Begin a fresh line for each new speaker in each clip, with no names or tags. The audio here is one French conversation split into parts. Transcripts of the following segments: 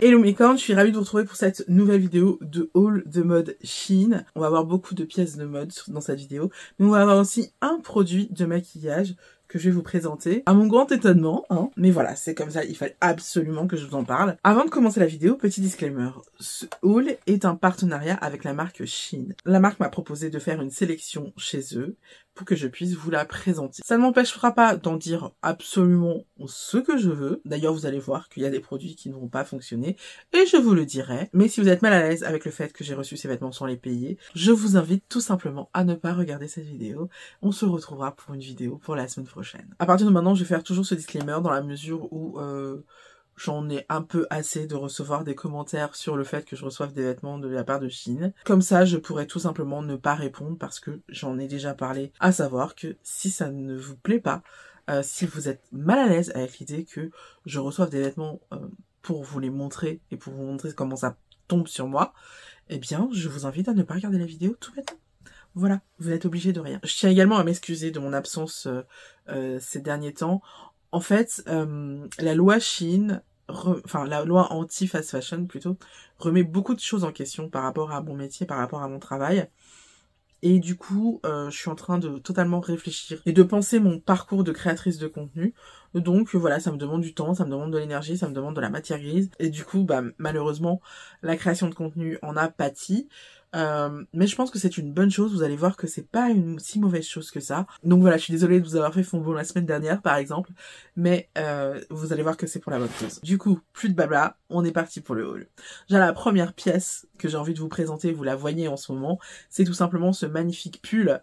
Hello mes cornes, je suis ravie de vous retrouver pour cette nouvelle vidéo de haul de mode Shein. On va avoir beaucoup de pièces de mode dans cette vidéo, mais on va avoir aussi un produit de maquillage que je vais vous présenter, à mon grand étonnement, hein. Mais voilà, c'est comme ça, il fallait absolument que je vous en parle. Avant de commencer la vidéo, petit disclaimer, ce haul est un partenariat avec la marque Shein. La marque m'a proposé de faire une sélection chez eux pour que je puisse vous la présenter. Ça ne m'empêchera pas d'en dire absolument ce que je veux. D'ailleurs, vous allez voir qu'il y a des produits qui ne vont pas fonctionner et je vous le dirai. Mais si vous êtes mal à l'aise avec le fait que j'ai reçu ces vêtements sans les payer, je vous invite tout simplement à ne pas regarder cette vidéo. On se retrouvera pour une vidéo pour la semaine prochaine. À partir de maintenant, je vais faire toujours ce disclaimer dans la mesure où j'en ai un peu assez de recevoir des commentaires sur le fait que je reçoive des vêtements de la part de Shein. Comme ça, je pourrais tout simplement ne pas répondre parce que j'en ai déjà parlé. À savoir que si ça ne vous plaît pas, si vous êtes mal à l'aise avec l'idée que je reçoive des vêtements pour vous les montrer et pour vous montrer comment ça tombe sur moi, eh bien, je vous invite à ne pas regarder la vidéo tout bêtement. Voilà, vous n'êtes obligé de rien. Je tiens également à m'excuser de mon absence ces derniers temps. En fait, la loi Shein, la loi anti-fast fashion plutôt, remet beaucoup de choses en question par rapport à mon métier, par rapport à mon travail. Et du coup, je suis en train de totalement réfléchir et de penser mon parcours de créatrice de contenu. Donc voilà, ça me demande du temps, ça me demande de l'énergie, ça me demande de la matière grise. Et du coup, malheureusement, la création de contenu en a pâti. Mais je pense que c'est une bonne chose, vous allez voir que c'est pas une si mauvaise chose que ça. Donc voilà, je suis désolée de vous avoir fait fond bond la semaine dernière par exemple, mais vous allez voir que c'est pour la bonne cause. Du coup, plus de blabla, on est parti pour le haul. Déjà la première pièce que j'ai envie de vous présenter, vous la voyez en ce moment, c'est tout simplement ce magnifique pull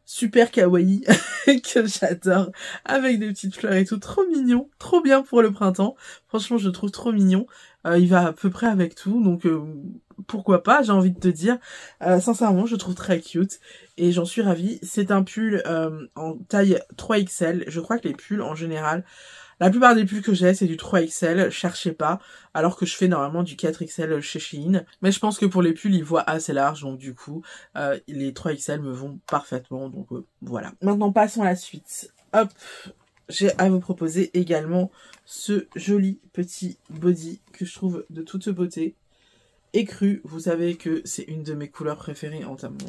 super kawaii que j'adore, avec des petites fleurs et tout, trop mignon, trop bien pour le printemps. Franchement, je le trouve trop mignon. Il va à peu près avec tout, donc pourquoi pas, j'ai envie de te dire. Sincèrement, je le trouve très cute et j'en suis ravie. C'est un pull en taille 3XL. Je crois que les pulls en général, la plupart des pulls que j'ai, c'est du 3XL, cherchez pas, alors que je fais normalement du 4XL chez Shein. Mais je pense que pour les pulls, ils voient assez large, donc du coup, les 3XL me vont parfaitement, donc voilà. Maintenant, passons à la suite. Hop, j'ai à vous proposer également ce joli petit body que je trouve de toute beauté. Écru, vous savez que c'est une de mes couleurs préférées en termes de...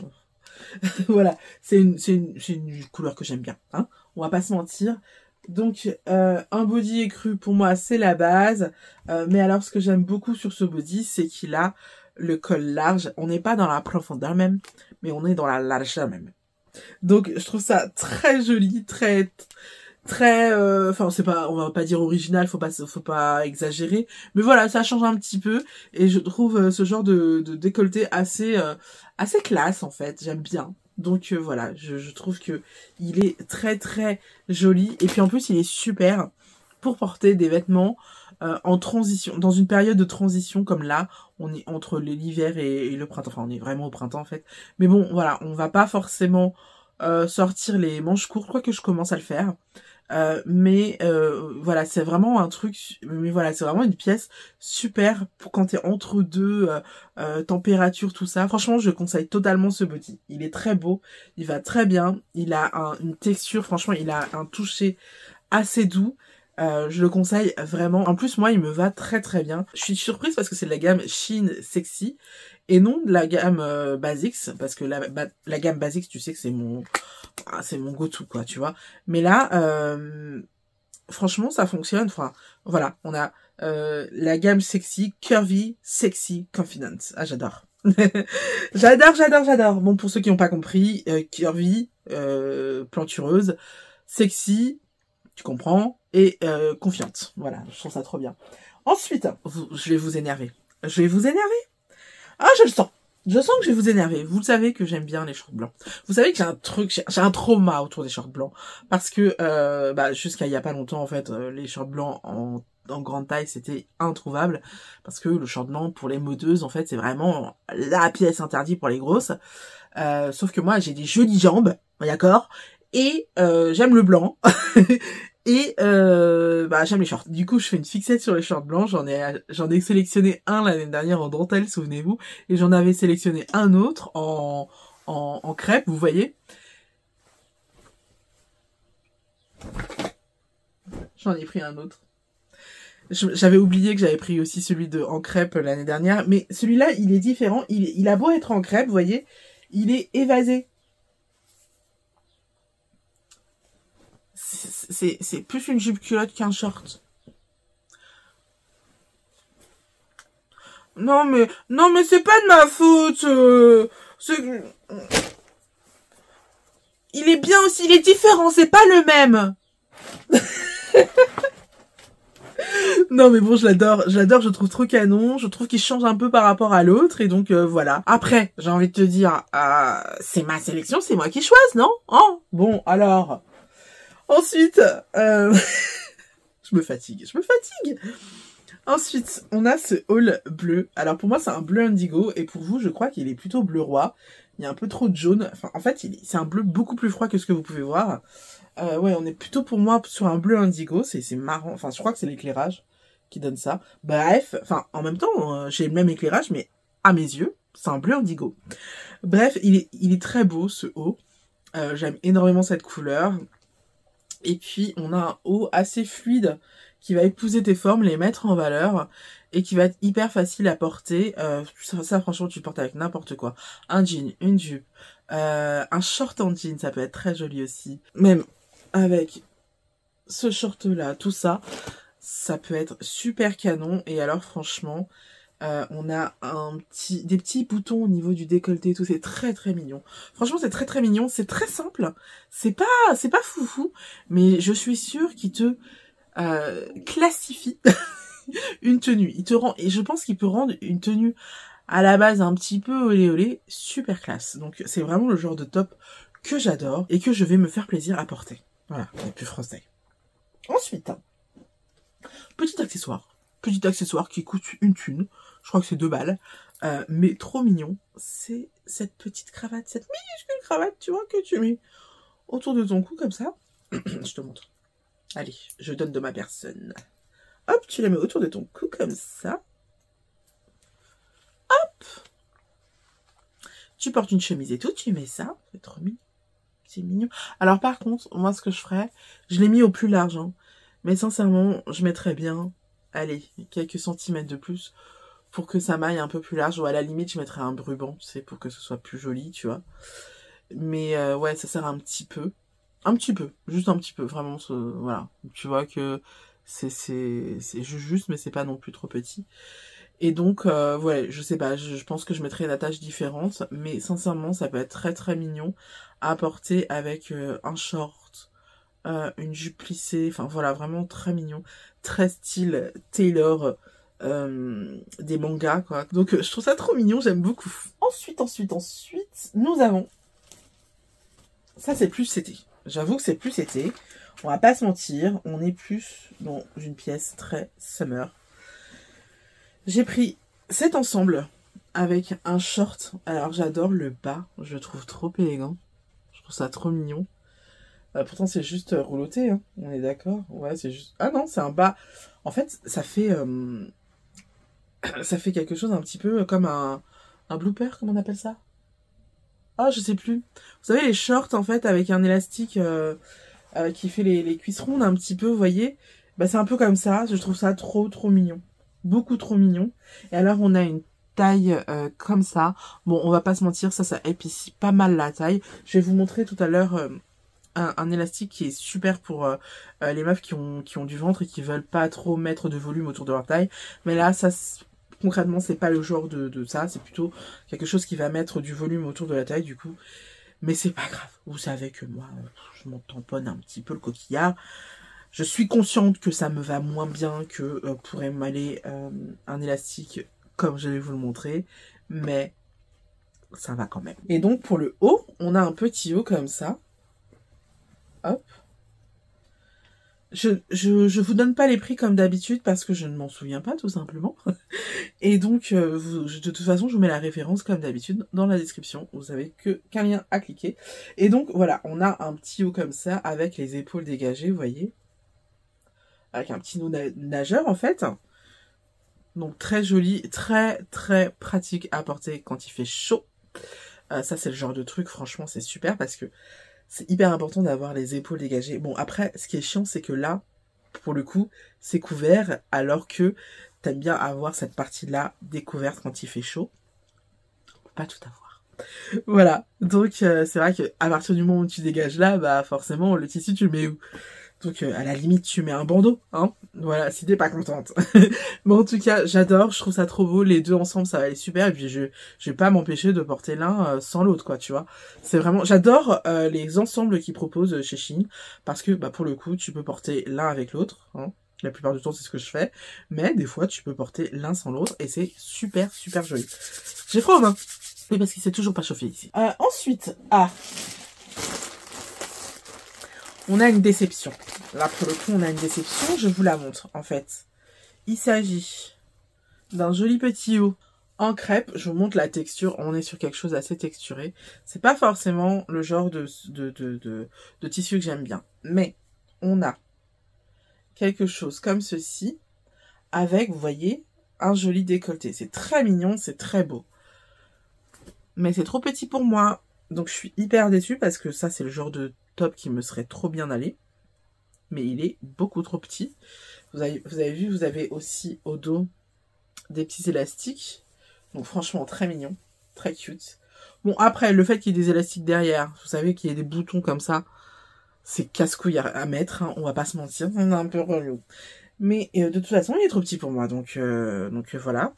voilà, c'est une couleur que j'aime bien, hein, on va pas se mentir. Donc un body écru pour moi c'est la base, mais alors ce que j'aime beaucoup sur ce body c'est qu'il a le col large. On n'est pas dans la profondeur même, mais on est dans la largeur même. Donc je trouve ça très joli, très enfin c'est pas, on va pas dire original, faut pas exagérer, mais voilà, ça change un petit peu et je trouve ce genre de décolleté assez classe en fait, j'aime bien. Donc voilà, je trouve que il est très très joli et puis en plus il est super pour porter des vêtements en transition, dans une période de transition comme là, on est entre l'hiver et le printemps, enfin on est vraiment au printemps en fait. Mais bon voilà, on va pas forcément sortir les manches courtes, quoique je commence à le faire. Mais voilà, c'est vraiment un truc, mais voilà, c'est vraiment une pièce super pour quand t'es entre deux température, tout ça. Franchement, je conseille totalement ce body. Il est très beau, il va très bien, il a une texture, franchement, il a un toucher assez doux. Je le conseille vraiment. En plus, moi, il me va très très bien. Je suis surprise parce que c'est de la gamme Shein Sexy et non de la gamme Basics, parce que la gamme Basics, tu sais que c'est mon go-to, quoi, tu vois. Mais là, franchement, ça fonctionne. Enfin, voilà, on a la gamme Sexy, Curvy, Sexy, Confident. Ah, j'adore. J'adore. Bon, pour ceux qui n'ont pas compris, Curvy, plantureuse, Sexy, tu comprends, et confiante. Voilà, je trouve ça trop bien. Ensuite, je vais vous énerver. Ah, je le sens. Je sens que je vais vous énerver. Vous le savez que j'aime bien les shorts blancs. Vous savez que j'ai un trauma autour des shorts blancs. Parce que, jusqu'à il y a pas longtemps, en fait, les shorts blancs en grande taille, c'était introuvable. Parce que le short blanc, pour les modeuses, en fait, c'est vraiment la pièce interdite pour les grosses. Sauf que moi, j'ai des jolies jambes, d'accord? Et j'aime le blanc. Et j'aime les shorts. Du coup, je fais une fixette sur les shorts blancs. J'en ai sélectionné un l'année dernière en dentelle, souvenez-vous, et j'en avais sélectionné un autre en crêpe, vous voyez. J'en ai pris un autre. J'avais oublié que j'avais pris aussi celui de en crêpe l'année dernière, mais celui-là, il est différent. Il a beau être en crêpe, vous voyez, il est évasé. C'est plus une jupe culotte qu'un short. Non mais c'est pas de ma faute. Il est bien aussi, il est différent, c'est pas le même. Non mais bon, je l'adore, je trouve trop canon, je trouve qu'il change un peu par rapport à l'autre, et donc voilà. Après, j'ai envie de te dire, c'est ma sélection, c'est moi qui choisis, non? Oh, bon, alors... Ensuite, je me fatigue. Ensuite, on a ce haul bleu. Alors pour moi, c'est un bleu indigo, et pour vous, je crois qu'il est plutôt bleu roi. Il y a un peu trop de jaune. Enfin, en fait, c'est un bleu beaucoup plus froid que ce que vous pouvez voir. Ouais, on est plutôt pour moi sur un bleu indigo. C'est marrant. Enfin, je crois que c'est l'éclairage qui donne ça. Bref, enfin, en même temps, j'ai le même éclairage, mais à mes yeux, c'est un bleu indigo. Bref, il est très beau, ce haut. J'aime énormément cette couleur. Et puis, on a un haut assez fluide qui va épouser tes formes, les mettre en valeur, et qui va être hyper facile à porter. Ça franchement, tu le portes avec n'importe quoi. Un jean, une jupe, un short en jean, ça peut être très joli aussi. Même avec ce short-là, tout ça, ça peut être super canon. Et alors, franchement, on a des petits boutons au niveau du décolleté et tout, c'est très très mignon. Franchement, c'est très très mignon, c'est très simple, c'est pas foufou, mais je suis sûre qu'il te classifie une tenue. Il te rend, et je pense qu'il peut rendre une tenue à la base un petit peu olé olé, super classe. Donc c'est vraiment le genre de top que j'adore et que je vais me faire plaisir à porter. Voilà, on est plus français. Ensuite, petit accessoire qui coûte une thune. Je crois que c'est 2 balles. Mais trop mignon. C'est cette petite cravate, cette minuscule cravate, tu vois, que tu mets autour de ton cou comme ça. Je te montre. Allez, je donne de ma personne. Hop, tu la mets autour de ton cou comme ça. Hop. Tu portes une chemise et tout, tu mets ça. C'est trop mignon. C'est mignon. Alors par contre, moi ce que je ferais, je l'ai mis au plus large. Hein. Mais sincèrement, je mettrais bien, allez, quelques centimètres de plus pour que ça maille un peu plus large. Ou à la limite, je mettrais un ruban, tu sais, pour que ce soit plus joli, tu vois. Mais ouais, ça sert un petit peu. Un petit peu, juste un petit peu, vraiment, voilà. Tu vois que c'est juste, mais c'est pas non plus trop petit. Et donc, ouais, je sais pas, je pense que je mettrais une attache différente, mais sincèrement, ça peut être très très mignon à porter avec un short, une jupe plissée, enfin voilà, vraiment très mignon, très style Taylor, des mangas, quoi. Donc, je trouve ça trop mignon, j'aime beaucoup. Ensuite, nous avons... Ça, c'est plus été. J'avoue que c'est plus été. On va pas se mentir, on est plus dans une pièce très summer. J'ai pris cet ensemble avec un short. Alors j'adore le bas, je le trouve trop élégant. Je trouve ça trop mignon. Pourtant c'est juste rouloté, hein. On est d'accord. Ouais, c'est juste... Ah non, c'est un bas. En fait, ça fait quelque chose un petit peu comme un blooper, comment on appelle ça? Ah, je sais plus. Vous savez, les shorts, en fait, avec un élastique qui fait les cuisses rondes un petit peu, vous voyez? Bah, c'est un peu comme ça. Je trouve ça trop mignon. Beaucoup trop mignon. Et alors, on a une taille comme ça. Bon, on va pas se mentir, ça épaissit pas mal la taille. Je vais vous montrer tout à l'heure un élastique qui est super pour les meufs qui ont du ventre et qui veulent pas trop mettre de volume autour de leur taille. Mais là, ça... Concrètement, c'est pas le genre de ça, c'est plutôt quelque chose qui va mettre du volume autour de la taille, du coup. Mais c'est pas grave. Vous savez que moi, je m'en tamponne un petit peu le coquillard. Je suis consciente que ça me va moins bien que pourrait m'aller un élastique comme je vais vous le montrer. Mais ça va quand même. Et donc, pour le haut, on a un petit haut comme ça. Hop. Je vous donne pas les prix comme d'habitude parce que je ne m'en souviens pas tout simplement. Et donc, de toute façon, je vous mets la référence comme d'habitude dans la description. Vous avez qu'un lien à cliquer. Et donc, voilà, on a un petit haut comme ça avec les épaules dégagées, vous voyez. Avec un petit nageur en fait. Donc, très joli, très pratique à porter quand il fait chaud. Ça, c'est le genre de truc, franchement, c'est super parce que c'est hyper important d'avoir les épaules dégagées. Bon, après, ce qui est chiant, c'est que là, pour le coup, c'est couvert, alors que t'aimes bien avoir cette partie-là découverte quand il fait chaud. Pas tout avoir. Voilà. Donc, c'est vrai que à partir du moment où tu dégages là, bah, forcément, le tissu, tu le mets où? Donc, à la limite, tu mets un bandeau, hein. Voilà, si t'es pas contente. Mais en tout cas, j'adore, je trouve ça trop beau. Les deux ensemble, ça va aller super. Et puis, je vais pas m'empêcher de porter l'un sans l'autre, quoi, tu vois. C'est vraiment, j'adore les ensembles qu'ils proposent chez Shein. Parce que, bah, pour le coup, tu peux porter l'un avec l'autre, hein. La plupart du temps, c'est ce que je fais. Mais des fois, tu peux porter l'un sans l'autre. Et c'est super, super joli. J'ai froid aux mains. Oui, parce qu'il s'est toujours pas chauffé ici. Ensuite, on a une déception. Là, pour le coup, on a une déception. Je vous la montre, en fait. Il s'agit d'un joli petit haut en crêpe. Je vous montre la texture. On est sur quelque chose d'assez texturé. C'est pas forcément le genre de tissu que j'aime bien. Mais on a quelque chose comme ceci. Avec, vous voyez, un joli décolleté. C'est très mignon, c'est très beau. Mais c'est trop petit pour moi. Donc, je suis hyper déçue parce que ça, c'est le genre de top qui me serait trop bien allé. Mais il est beaucoup trop petit. Vous avez vu, vous avez aussi au dos des petits élastiques. Donc franchement, très mignon. Très cute. Bon, après, le fait qu'il y ait des élastiques derrière, vous savez qu'il y ait des boutons comme ça, c'est casse-couille à mettre, hein, on va pas se mentir. C'est un peu relou. Mais de toute façon, il est trop petit pour moi. Donc voilà.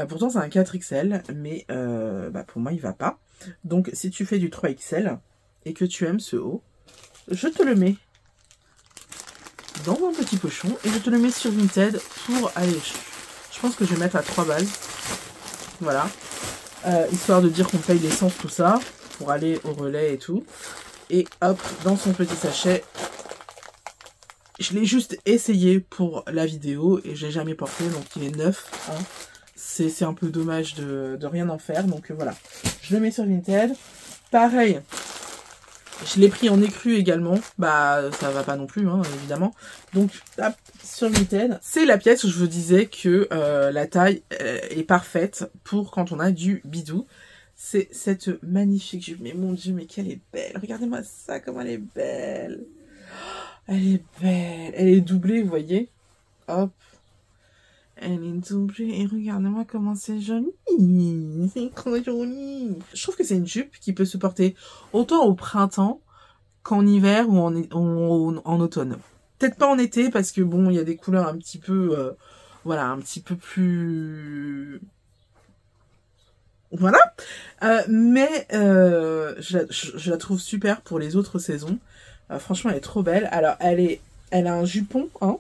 Pourtant, c'est un 4XL. Mais bah, pour moi, il va pas. Donc, si tu fais du 3XL et que tu aimes ce haut, je te le mets dans un petit pochon et je te le mets sur Vinted pour aller. Je pense que je vais mettre à 3 balles. Voilà. Histoire de dire qu'on paye l'essence, tout ça, pour aller au relais et tout. Et hop, dans son petit sachet. Je l'ai juste essayé pour la vidéo et je l'ai jamais porté, donc il est neuf. Hein. C'est un peu dommage de rien en faire, donc voilà. Je le mets sur Vinted. Pareil. Je l'ai pris en écru également. Bah, ça va pas non plus, hein, évidemment. Donc, hop, sur Vinted. C'est la pièce où je vous disais que la taille est parfaite pour quand on a du bidou. C'est cette magnifique jupe. Mais mon Dieu, mais qu'elle est belle. Regardez-moi ça, comme elle est belle. Elle est belle. Elle est doublée, vous voyez. Hop. Elle est doublée. Et regardez-moi comment c'est joli. C'est trop joli. Je trouve que c'est une jupe qui peut se porter autant au printemps qu'en hiver ou en automne. Peut-être pas en été parce que bon, il y a des couleurs un petit peu... voilà, un petit peu plus... Voilà. Mais je la trouve super pour les autres saisons. Franchement, elle est trop belle. Alors, elle a un jupon, hein.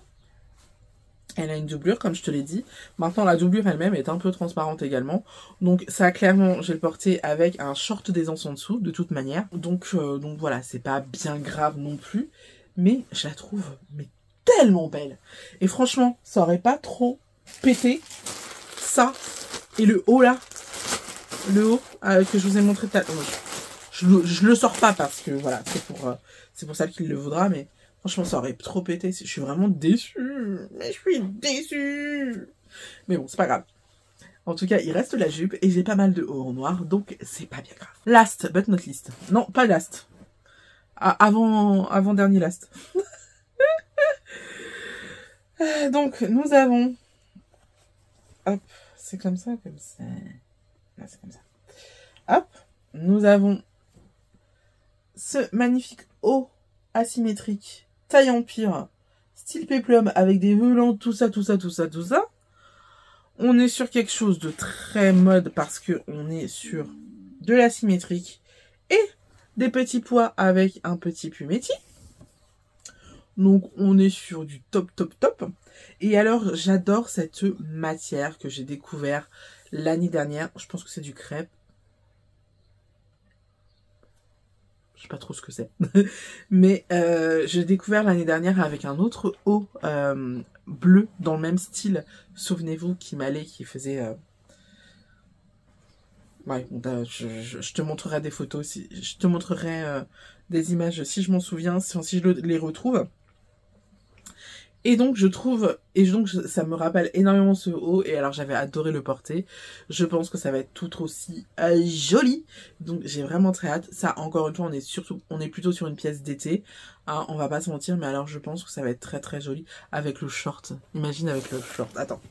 Elle a une doublure, comme je te l'ai dit. Maintenant, la doublure elle-même est un peu transparente également. Donc, ça, clairement, je vais le porter avec un short d'aisance en dessous, de toute manière. Donc voilà, c'est pas bien grave non plus. Mais je la trouve tellement belle. Et franchement, ça aurait pas trop pété ça et le haut là. Le haut que je vous ai montré tout à l'heure. Je le sors pas parce que voilà, c'est pour ça qu'il le voudra, mais franchement ça aurait trop pété. Je suis vraiment déçue. Mais je suis déçue. Mais bon, c'est pas grave. En tout cas, il reste la jupe et j'ai pas mal de hauts en noir, donc c'est pas bien grave. Last but not least. Non, pas last. Avant dernier last. Donc nous avons. Hop, c'est comme ça, comme ça. Là, c'est comme ça. Hop, nous avons ce magnifique haut asymétrique, taille empire, style péplum avec des velans, tout ça. On est sur quelque chose de très mode parce que on est sur de l'asymétrique et des petits pois avec un petit pumetti. Donc on est sur du top. Et alors j'adore cette matière que j'ai découvert l'année dernière. Je pense que c'est du crêpe. Je sais pas trop ce que c'est. Mais j'ai découvert l'année dernière avec un autre haut bleu dans le même style. Souvenez-vous qui m'allait, qui faisait... Ouais, je te montrerai des photos, je te montrerai des images si je m'en souviens, si je les retrouve. Et donc je trouve, ça me rappelle énormément ce haut, et alors j'avais adoré le porter. Je pense que ça va être tout aussi joli, donc j'ai vraiment très hâte. Ça, encore une fois, on est plutôt sur une pièce d'été, hein, on va pas se mentir, mais alors je pense que ça va être très très joli avec le short. Imagine avec le short, attends.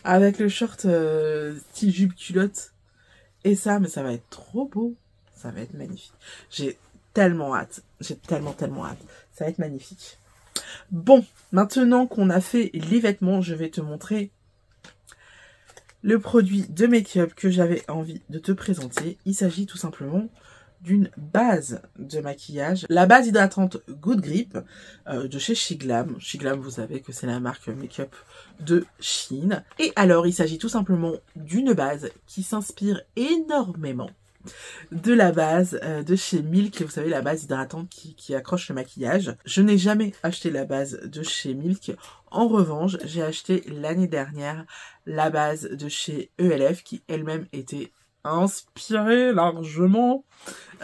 Avec le short style jupe culotte, et ça, mais ça va être trop beau, ça va être magnifique. J'ai tellement hâte, j'ai tellement hâte, ça va être magnifique. Bon, maintenant qu'on a fait les vêtements, je vais te montrer le produit de make-up que j'avais envie de te présenter. Il s'agit tout simplement d'une base de maquillage. La base hydratante Good Grip de chez Shiglam. Shiglam, vous savez que c'est la marque make-up de Shein. Et alors, il s'agit tout simplement d'une base qui s'inspire énormément de la base de chez Milk, vous savez, la base hydratante qui accroche le maquillage. Je n'ai jamais acheté la base de chez Milk. En revanche, j'ai acheté l'année dernière la base de chez ELF qui elle-même était inspirée largement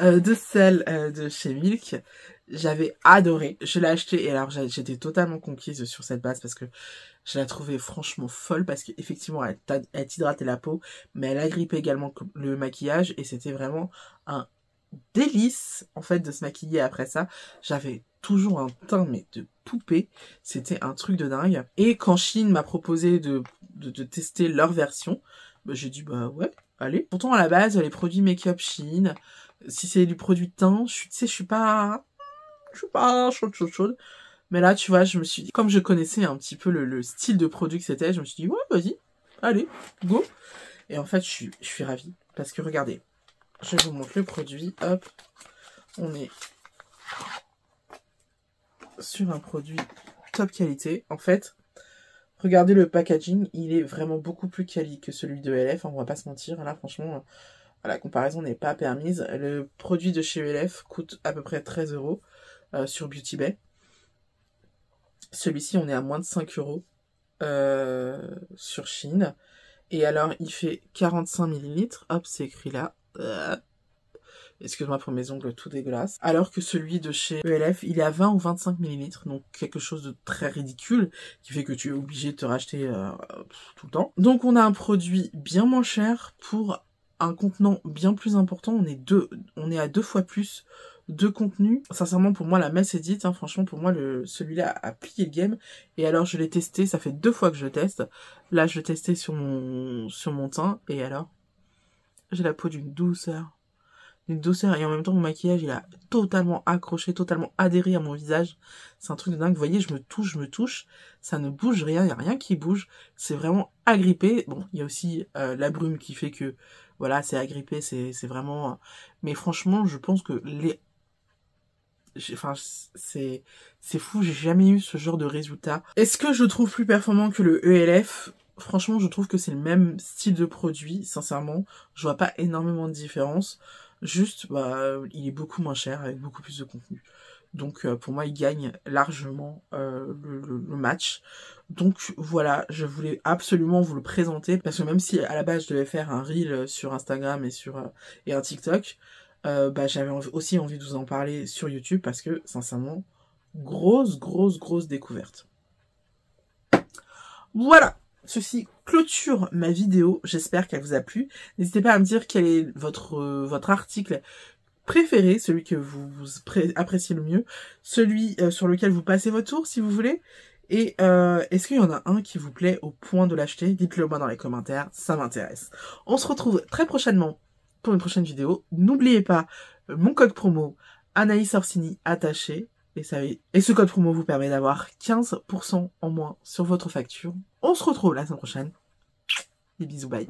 de celle de chez Milk. J'avais adoré, je l'ai acheté et alors j'étais totalement conquise sur cette base parce que je la trouvais franchement folle parce qu'effectivement elle t'hydratait la peau, mais elle agrippait également le maquillage et c'était vraiment un délice en fait de se maquiller après ça. J'avais toujours un teint mais de poupée, c'était un truc de dingue. Et quand Shein m'a proposé de tester leur version, bah, j'ai dit bah ouais, allez. Pourtant à la base les produits make-up Shein, si c'est du produit teint, je suis pas chaude. Mais là, tu vois, je me suis dit, comme je connaissais un petit peu le style de produit que c'était, je me suis dit, ouais, vas-y, allez, go. Et en fait, je suis ravie. Parce que regardez, je vous montre le produit. Hop, on est sur un produit top qualité. En fait, regardez le packaging, il est vraiment beaucoup plus quali que celui de LF. On va pas se mentir. Là, franchement, la comparaison n'est pas permise. Le produit de chez LF coûte à peu près 13 € sur Beauty Bay. Celui-ci, on est à moins de 5 € sur Shein. Et alors, il fait 45 ml. Hop, c'est écrit là. Excuse-moi pour mes ongles tout dégueulasses. Alors que celui de chez ELF, il est à 20 ou 25 ml. Donc, quelque chose de très ridicule qui fait que tu es obligé de te racheter tout le temps. Donc, on a un produit bien moins cher pour un contenant bien plus important. On est à 2 fois plus de contenu. Sincèrement, pour moi, la messe est dite. Hein. Franchement, pour moi, celui-là a plié le game. Et alors, je l'ai testé. Ça fait 2 fois que je le teste. Là, je l'ai testé sur mon teint. Et alors, j'ai la peau d'une douceur. Une douceur. Et en même temps, mon maquillage, il a totalement accroché, totalement adhéré à mon visage. C'est un truc de dingue. Vous voyez, je me touche. Ça ne bouge rien. Il n'y a rien qui bouge. C'est vraiment agrippé. Bon, il y a aussi la brume qui fait que, voilà, c'est agrippé. C'est vraiment... Mais franchement, je pense que c'est fou, j'ai jamais eu ce genre de résultat. Est-ce que je trouve plus performant que le ELF? Franchement, je trouve que c'est le même style de produit, sincèrement. Je vois pas énormément de différence. Juste, bah, il est beaucoup moins cher, avec beaucoup plus de contenu. Donc, pour moi, il gagne largement le match. Donc, voilà, je voulais absolument vous le présenter, parce que même si, à la base, je devais faire un reel sur Instagram et un TikTok, bah, j'avais aussi envie de vous en parler sur YouTube parce que, sincèrement, grosse découverte. Voilà, ceci clôture ma vidéo. J'espère qu'elle vous a plu. N'hésitez pas à me dire quel est votre article préféré, celui que vous appréciez le mieux, celui sur lequel vous passez votre tour si vous voulez. Et est-ce qu'il y en a un qui vous plaît au point de l'acheter? Dites-le moi dans les commentaires, ça m'intéresse. On se retrouve très prochainement pour une prochaine vidéo. N'oubliez pas mon code promo Anaïs Orsini attaché. Et ce code promo vous permet d'avoir 15% en moins sur votre facture. On se retrouve la semaine prochaine. Des bisous, bye.